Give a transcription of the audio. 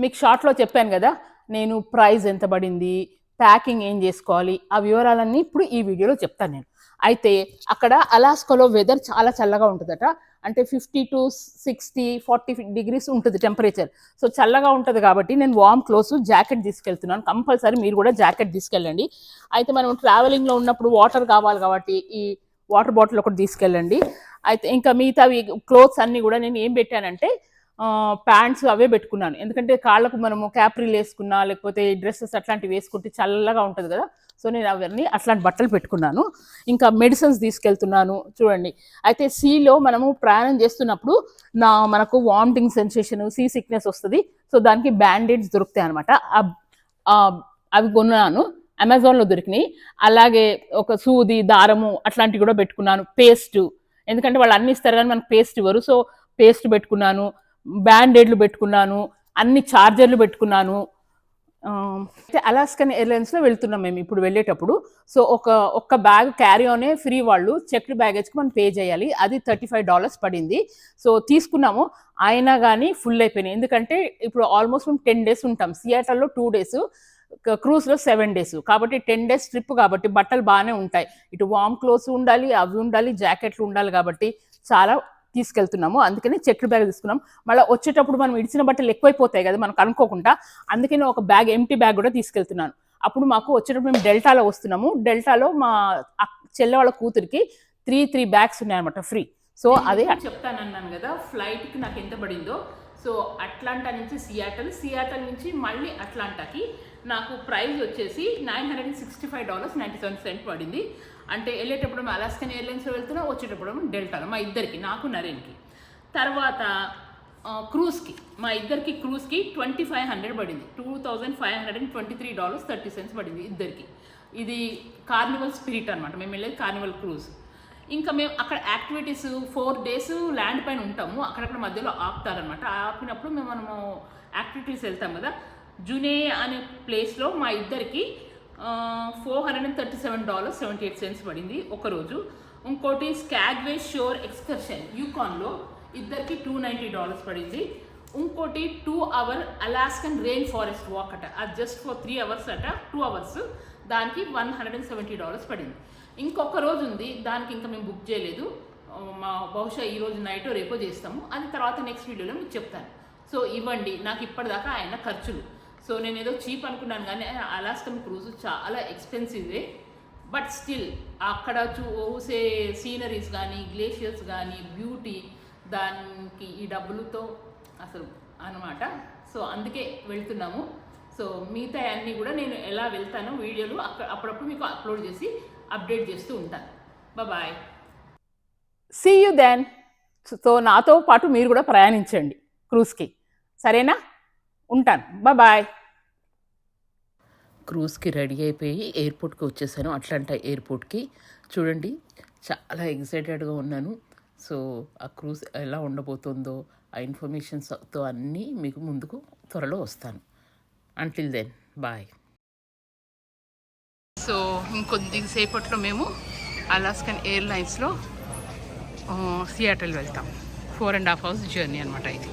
మీకు షార్ట్లో చెప్పాను కదా నేను ప్రైస్ ఎంత పడింది, ప్యాకింగ్ ఏం చేసుకోవాలి, ఆ వివరాలన్నీ ఇప్పుడు ఈ వీడియోలో చెప్తాను నేను. అయితే అక్కడ అలాస్కాలో వెదర్ చాలా చల్లగా ఉంటుందట. అంటే 50 to 60, 40 degrees ఉంటుంది టెంపరేచర్. సో చల్లగా ఉంటుంది కాబట్టి నేను వార్మ్ క్లోత్స్ జాకెట్ తీసుకెళ్తున్నాను. కంపల్సరీ మీరు కూడా జాకెట్ తీసుకెళ్ళండి. అయితే మనం ట్రావెలింగ్లో ఉన్నప్పుడు వాటర్ కావాలి కాబట్టి ఈ వాటర్ బాటిల్ ఒకటి తీసుకెళ్ళండి. అయితే ఇంకా మిగతావి క్లోత్స్ అన్నీ కూడా నేను ఏం పెట్టానంటే ప్యాంట్స్ అవే పెట్టుకున్నాను. ఎందుకంటే కాళ్ళకు మనము క్యాప్రీలు వేసుకున్నా లేకపోతే డ్రెస్సెస్ అట్లాంటివి వేసుకుంటే చల్లగా ఉంటుంది కదా. సో నేను అవన్నీ అట్లాంటి బట్టలు పెట్టుకున్నాను. ఇంకా మెడిసిన్స్ తీసుకెళ్తున్నాను చూడండి. అయితే సీలో మనము ప్రయాణం చేస్తున్నప్పుడు మనకు వామిటింగ్ సెన్సేషన్, సీ సిక్నెస్ వస్తుంది. సో దానికి బ్యాండేడ్స్ దొరుకుతాయి అనమాట. అవి కొన్నాను, అమెజాన్లో దొరికినాయి. అలాగే ఒక సూది, దారము అట్లాంటివి కూడా పెట్టుకున్నాను. పేస్ట్, ఎందుకంటే వాళ్ళు అన్ని ఇస్తారు కానీ మనకు పేస్ట్ ఇవ్వరు. సో పేస్ట్ పెట్టుకున్నాను, బ్యాండేడ్లు పెట్టుకున్నాను, అన్ని చార్జర్లు పెట్టుకున్నాను. అయితే అలాస్కన్ ఎయిర్లైన్స్లో వెళ్తున్నాం మేము ఇప్పుడు వెళ్ళేటప్పుడు. సో ఒక్క బ్యాగ్ క్యారీ ఆనే ఫ్రీ, వాళ్ళు చెక్డ్ బ్యాగేజ్కి మనం పే చేయాలి. అది $35 పడింది. సో తీసుకున్నాము, అయినా కానీ ఫుల్ అయిపోయినాయి. ఎందుకంటే ఇప్పుడు ఆల్మోస్ట్ మేము 10 days ఉంటాం. సియాటల్లో 2 days, క్రూజ్లో 7 days. కాబట్టి 10 days ట్రిప్ కాబట్టి బట్టలు బాగానే ఉంటాయి. ఇటు వార్మ్ క్లోత్స్ ఉండాలి, అవి ఉండాలి, జాకెట్లు ఉండాలి. కాబట్టి చాలా తీసుకెళ్తున్నాము. అందుకని చెక్డ్ బ్యాగ్ తీసుకున్నాం. మళ్ళీ వచ్చేటప్పుడు మనం ఇడిచిన బట్టలు ఎక్కువైపోతాయి కదా మనకు అనుకోకుండా. అందుకని ఒక బ్యాగ్, ఎంటీ బ్యాగ్ కూడా తీసుకెళ్తున్నాను. అప్పుడు మాకు వచ్చేటప్పుడు మేము డెల్టాలో వస్తున్నాము. డెల్టాలో మా చెల్లె వాళ్ళ కూతురికి 3 bags ఉన్నాయన్నమాట ఫ్రీ. సో అదే చెప్తానన్నాను కదా ఫ్లైట్కి నాకు ఎంత పడిందో. సో అట్లాంటా నుంచి సియాటల్ నుంచి మళ్ళీ అట్లాంటాకి నాకు ప్రైస్ వచ్చేసి $965.97 పడింది. అంటే వెళ్ళేటప్పుడు అలాస్కన్ ఎయిర్లైన్స్లో వెళ్తున్నా, వచ్చేటప్పుడు డెల్టాలో, మా ఇద్దరికి, నాకు నరేన్కి. తర్వాత క్రూజ్కి, మా ఇద్దరికి క్రూజ్కి 2500 పడింది. $2523.30 పడింది ఇద్దరికి. ఇది కార్నివల్ స్పిరిట్ అనమాట, మేము వెళ్ళేది కార్నివల్ క్రూజ్. ఇంకా మేము అక్కడ యాక్టివిటీస్ 4 days ల్యాండ్ పైన ఉంటాము. అక్కడక్కడ మధ్యలో ఆపుతారనమాట. ఆపినప్పుడు మనము యాక్టివిటీస్ వెళ్తాం కదా. జునే అనే ప్లేస్లో మా ఇద్దరికి $437.78 పడింది ఒకరోజు. ఇంకోటి స్కాగ్వే షోర్ ఎక్స్కర్షన్ యూకాన్లో ఇద్దరికి $290 పడింది. ఇంకోటి 2 hour Alaskan rain forest walk అట, అది జస్ట్ ఫర్ 3 hours అట, 2 hours, దానికి $170 పడింది. ఇంకొక రోజు ఉంది, దానికి ఇంకా మేము బుక్ చేయలేదు. బహుశా ఈరోజు నైట్ రేపో చేస్తాము. అది తర్వాత నెక్స్ట్ వీడియోలో మీకు చెప్తాను. సో ఇవ్వండి నాకు ఇప్పటిదాకా ఆయన ఖర్చులు. సో నేను ఏదో చీప్ అనుకున్నాను కానీ అలాస్కన్ క్రూజ్ చాలా ఎక్స్పెన్సివే. బట్ స్టిల్ అక్కడ చూసే సీనరీస్ కానీ, గ్లేషియర్స్ కానీ, బ్యూటీ, దానికి ఈ డబ్బులతో అసలు అనమాట. సో అందుకే వెళ్తున్నాము. సో మిగతా అన్నీ కూడా నేను ఎలా వెళ్తానో వీడియోలు అప్పుడప్పుడు మీకు అప్లోడ్ చేసి అప్డేట్ చేస్తూ ఉంటాను. Bye, see you then. So నాతో పాటు మీరు కూడా ప్రయాణించండి క్రూజ్కి, సరేనా? ఉంటాను, బాయ్. క్రూజ్కి రెడీ అయిపోయి ఎయిర్పోర్ట్కి వచ్చేసాను, అట్లాంటా ఎయిర్పోర్ట్కి. చూడండి, చాలా ఎక్సైటెడ్గా ఉన్నాను. సో ఆ క్రూజ్ ఎలా ఉండబోతుందో ఆ ఇన్ఫర్మేషన్స్తో అన్నీ మీకు ముందుకు త్వరలో వస్తాను. Until then, bye. సో ఇంకొద్దిసేపట్లో మేము అలాస్కన్ ఎయిర్లైన్స్లో సియాటల్ వెళ్తాం. 4.5 hours జర్నీ అనమాట ఇది.